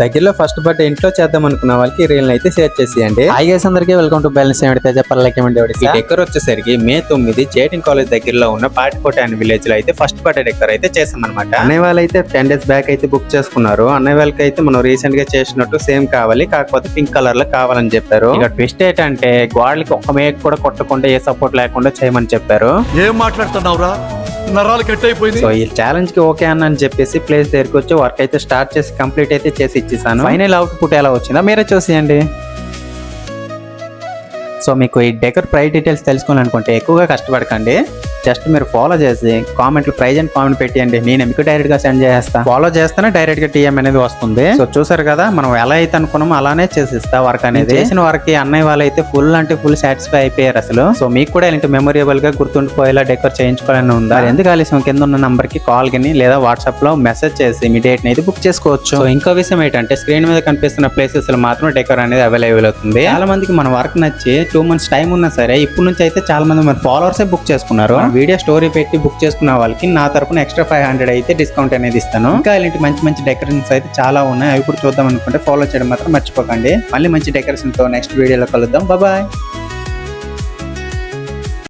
దగ్గరలో first birthday ఇంట్లో చేద్దాం అనుకున్న వాళ్ళకి రీల్ అయితే షేర్ చేసేయండి. హాయ్ గైస్, అందరికీ వెల్కమ్ టు బ్యాలెన్స్ ఏమిటి చెప్పాలి లైక్ ఏమండి. ఈ డెకర్ వచ్చేసరికి మే 9 జేటింగ్ కాలేజ్ దగ్గరలో ఉన్న పాటికోట అనే విలేజ్ లో అయితే ఫస్ట్ బర్త్డే డెకర్ అయితే చేసాం అనమాట. అన్నయ్య వాళ్ళు అయితే 10 days బ్యాక్ అయితే బుక్ చేసుకున్నారు. అన్నయ్య వాళ్ళకి అయితే మనం రీసెంట్ గా చేసినట్టు సేమ్ కావాలి, కాకపోతే పింక్ కలర్ లో కావాలని చెప్పారు. ఇక ట్విస్ట్ ఏంటంటే గోడలకి ఒక మేక్ కూడా కొట్టకుండా ఏ సపోర్ట్ లేకుండా చేయమని చెప్పారు. ఏం మాట్లాడుతున్నావురా, నరాలు కట్ అయిపోయింది. సో ఈ ఛాలెంజ్ కి ఓకే అని చెప్పేసి ప్లేస్ దగ్గరికి వచ్చి వర్క్ అయితే స్టార్ట్ చేసి కంప్లీట్ అయితే చేసి ఇచ్చేసాను. ఫైనల్ అవుట్పుట్ ఎలా వచ్చిందో మీరే చూసేయండి. సో మీకు ఈ డెకర్ ప్రైస్ డీటెయిల్స్ తెలుసుకోవాలనుకుంటే ఎక్కువగా కష్టపడకండి, జస్ట్ మీరు ఫాలో చేసి కామెంట్లు ప్రైజ్ అండ్ కామెంట్ పెట్టండి. నేను మీకు డైరెక్ట్ గా సెండ్ చేస్తాను. ఫాలో చేస్తేనే డైరెక్ట్ గా టీఎం అనేది వస్తుంది. సో చూసారు కదా, మనం ఎలా అయితే అనుకున్నామో అలానే చేసిస్తా వర్క్ అనేది. చేసిన వర్క్ అన్నయ్య వాళ్ళు అయితే ఫుల్ అంటే ఫుల్ సాటిస్ఫై అయిపోయారు అసలు. సో మీకు కూడా ఇలాంటి మెమొరబుల్ గా గుర్తుండిపోయేలా డెకర్ చేయించుకోవాలని ఉందా? ఎందుకు ఆలస్యం, కింద ఉన్న నంబర్ కి కాల్ కానీ లేదా వాట్సాప్ లో మెసేజ్ చేసి మీ డేట్ అయితే బుక్ చేసుకోవచ్చు. సో ఇంకో విషయం ఏంటంటే స్క్రీన్ మీద కనిపిస్తున్న ప్లేసెస్ లో మాత్రం డెకర్ అనేది అవైలబుల్ అవుతుంది. చాలా మందికి మన వర్క్ నచ్చి 2 months టైం ఉన్నా సరే ఇప్పటి నుంచి అయితే చాలా మంది మన ఫాలోవర్స్ బుక్ చేసుకున్నారు. వీడియో స్టోరీ పెట్టి బుక్ చేసుకున్న వాళ్ళకి నా తరపున ఎక్స్ట్రా 500 అయితే డిస్కౌంట్ అనేది ఇస్తాను. ఇంకా ఇలాంటి మంచి మంచి డెకరేషన్స్ అయితే చాలా ఉన్నాయి, అవి కూడా చూద్దాం అనుకుంటే ఫాలో చేయడం మాత్రం మర్చిపోకండి. మళ్ళీ మంచి డెకరేషన్ తో నెక్స్ట్ వీడియోలో కలుద్దాం. బాయ్.